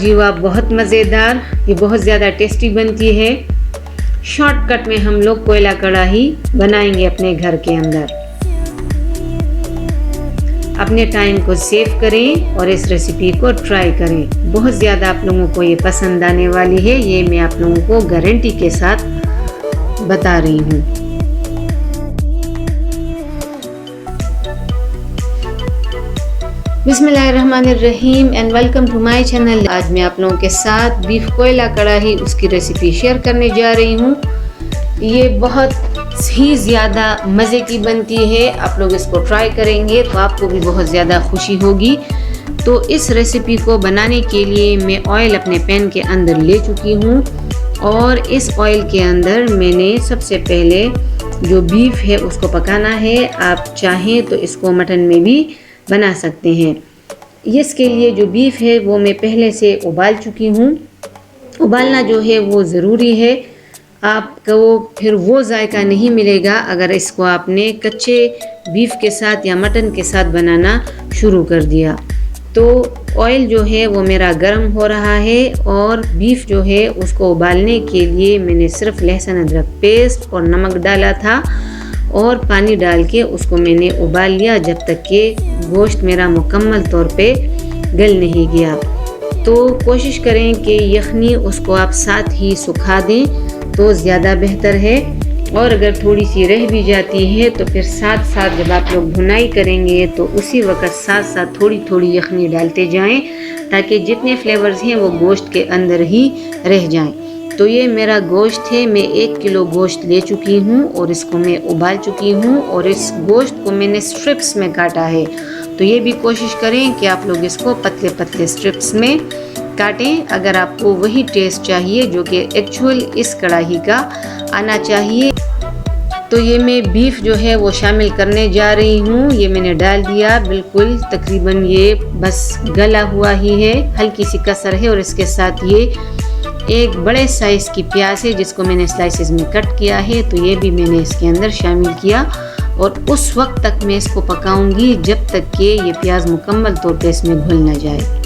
लाजवाब, बहुत मज़ेदार, ये बहुत ज़्यादा टेस्टी बनती है। शॉर्टकट में हम लोग कोयला कढ़ाई बनाएंगे अपने घर के अंदर। अपने टाइम को सेव करें और इस रेसिपी को ट्राई करें। बहुत ज़्यादा आप लोगों को ये पसंद आने वाली है, ये मैं आप लोगों को गारंटी के साथ बता रही हूँ। बिस्मिल्लाहिर्रहमानिर्रहीम and welcome to my channel. आज मैं आप लोगों के साथ बीफ कोयला कढ़ाई उसकी रेसिपी शेयर करने जा रही हूँ। ये बहुत ही ज़्यादा मज़े की बनती है। आप लोग इसको ट्राई करेंगे तो आपको भी बहुत ज़्यादा खुशी होगी। तो इस रेसिपी को बनाने के लिए मैं ऑयल अपने पैन के अंदर ले चुकी हूँ और इस ऑयल के अंदर मैंने सबसे पहले जो बीफ है उसको पकाना है। आप चाहें तो इसको मटन में भी बना सकते हैं। इसके लिए जो बीफ है वो मैं पहले से उबाल चुकी हूँ। उबालना जो है वो ज़रूरी है, आपको फिर वो जायका नहीं मिलेगा अगर इसको आपने कच्चे बीफ के साथ या मटन के साथ बनाना शुरू कर दिया। तो ऑयल जो है वो मेरा गर्म हो रहा है और बीफ जो है उसको उबालने के लिए मैंने सिर्फ लहसुन अदरक पेस्ट और नमक डाला था और पानी डाल के उसको मैंने उबाल लिया जब तक कि गोश्त मेरा मुकम्मल तौर पे गल नहीं गया। तो कोशिश करें कि यखनी उसको आप साथ ही सुखा दें तो ज़्यादा बेहतर है, और अगर थोड़ी सी रह भी जाती है तो फिर साथ साथ जब आप लोग भुनाई करेंगे तो उसी वक्त साथ साथ थोड़ी थोड़ी यखनी डालते जाएं ताकि जितने फ्लेवर्स हैं वो गोश्त के अंदर ही रह जाएं। तो ये मेरा गोश्त है, मैं 1 किलो गोश्त ले चुकी हूँ और इसको मैं उबाल चुकी हूँ और इस गोश्त को मैंने स्ट्रिप्स में काटा है। तो ये भी कोशिश करें कि आप लोग इसको पतले पतले स्ट्रिप्स में काटें अगर आपको वही टेस्ट चाहिए जो कि एक्चुअल इस कढ़ाई का आना चाहिए। तो ये मैं बीफ जो है वो शामिल करने जा रही हूँ। ये मैंने डाल दिया, बिल्कुल तकरीबन ये बस गला हुआ ही है, हल्की सी कसर है। और इसके साथ ये एक बड़े साइज़ की प्याज है जिसको मैंने स्लाइसेस में कट किया है, तो ये भी मैंने इसके अंदर शामिल किया और उस वक्त तक मैं इसको पकाऊंगी जब तक कि ये प्याज मुकम्मल तौर पे इसमें घुल ना जाए।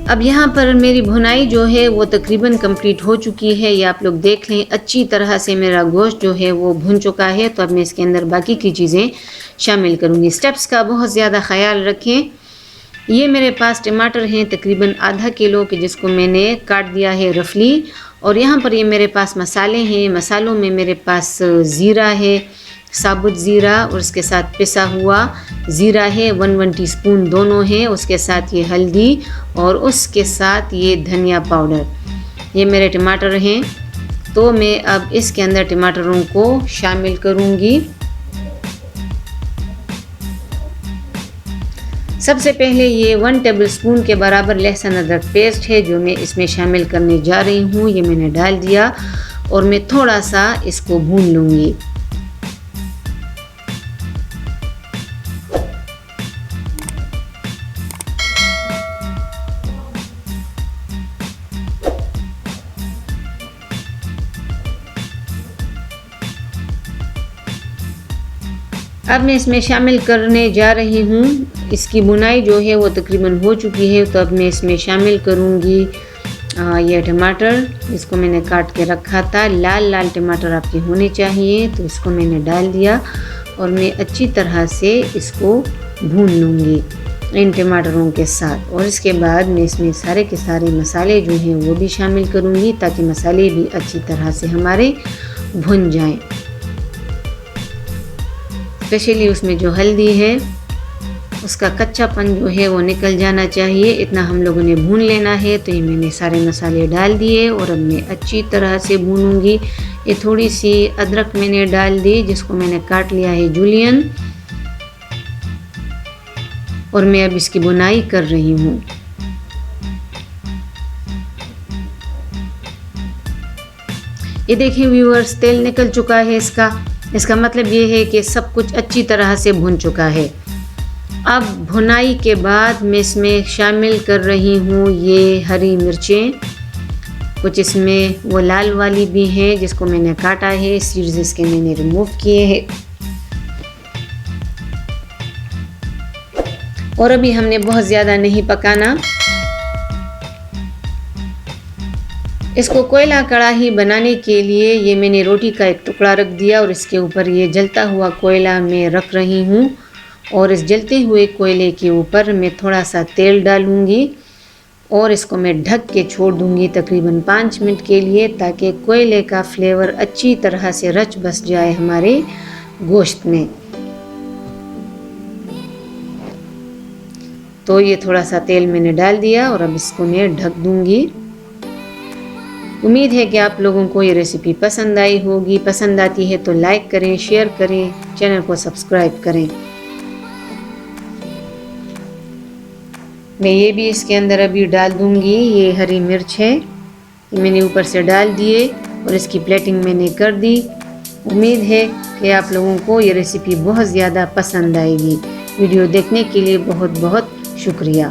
अब यहाँ पर मेरी भुनाई जो है वो तकरीबन कंप्लीट हो चुकी है। ये आप लोग देख लें, अच्छी तरह से मेरा गोश्त जो है वो भुन चुका है। तो अब मैं इसके अंदर बाकी की चीज़ें शामिल करूँगी। स्टेप्स का बहुत ज़्यादा ख्याल रखें। ये मेरे पास टमाटर हैं तकरीबन आधा किलो के जिसको मैंने काट दिया है रफली। और यहाँ पर ये मेरे पास मसाले हैं। मसालों में मेरे पास ज़ीरा है, साबुत ज़ीरा, और उसके साथ पिसा हुआ ज़ीरा है 1 टीस्पून दोनों हैं। उसके साथ ये हल्दी और उसके साथ ये धनिया पाउडर। ये मेरे टमाटर हैं तो मैं अब इसके अंदर टमाटरों को शामिल करूँगी। सबसे पहले ये 1 टेबलस्पून के बराबर लहसुन अदरक पेस्ट है जो मैं इसमें शामिल करने जा रही हूँ। ये मैंने डाल दिया और मैं थोड़ा सा इसको भून लूँगी। अब मैं इसमें शामिल करने जा रही हूँ, इसकी बुनाई जो है वो तकरीबन हो चुकी है। तो अब मैं इसमें शामिल करूँगी ये टमाटर, इसको मैंने काट के रखा था। लाल लाल टमाटर आपके होने चाहिए, तो इसको मैंने डाल दिया और मैं अच्छी तरह से इसको भून लूँगी इन टमाटरों के साथ। और इसके बाद मैं इसमें सारे के सारे मसाले जो हैं वो भी शामिल करूँगी ताकि मसाले भी अच्छी तरह से हमारे भुन जाएँ। स्पेशली उसमें जो हल्दी है उसका कच्चापन जो है वो निकल जाना चाहिए, इतना हम लोगों ने भून लेना है। तो ये मैंने सारे मसाले डाल दिए और अब मैं अच्छी तरह से भूनूंगी। ये थोड़ी सी अदरक मैंने डाल दी जिसको मैंने काट लिया है जूलियन, और मैं अब इसकी बुनाई कर रही हूँ। ये देखिए व्यूअर्स, तेल निकल चुका है इसका मतलब ये है कि सब कुछ अच्छी तरह से भुन चुका है। अब भुनाई के बाद मैं इसमें शामिल कर रही हूँ ये हरी मिर्चें। कुछ इसमें वो लाल वाली भी हैं जिसको मैंने काटा है, सीड्स इसके मैंने रिमूव किए हैं। और अभी हमने बहुत ज़्यादा नहीं पकाना। इसको कोयला कढ़ाई बनाने के लिए ये मैंने रोटी का एक टुकड़ा रख दिया और इसके ऊपर ये जलता हुआ कोयला मैं रख रही हूँ। और इस जलते हुए कोयले के ऊपर मैं थोड़ा सा तेल डालूँगी और इसको मैं ढक के छोड़ दूँगी तकरीबन 5 मिनट के लिए, ताकि कोयले का फ्लेवर अच्छी तरह से रच बस जाए हमारे गोश्त में। तो ये थोड़ा सा तेल मैंने डाल दिया और अब इसको मैं ढक दूँगी। उम्मीद है कि आप लोगों को ये रेसिपी पसंद आई होगी। पसंद आती है तो लाइक करें, शेयर करें, चैनल को सब्सक्राइब करें। मैं ये भी इसके अंदर अभी डाल दूंगी। ये हरी मिर्च है, ये मैंने ऊपर से डाल दिए और इसकी प्लेटिंग मैंने कर दी। उम्मीद है कि आप लोगों को ये रेसिपी बहुत ज़्यादा पसंद आएगी। वीडियो देखने के लिए बहुत बहुत शुक्रिया।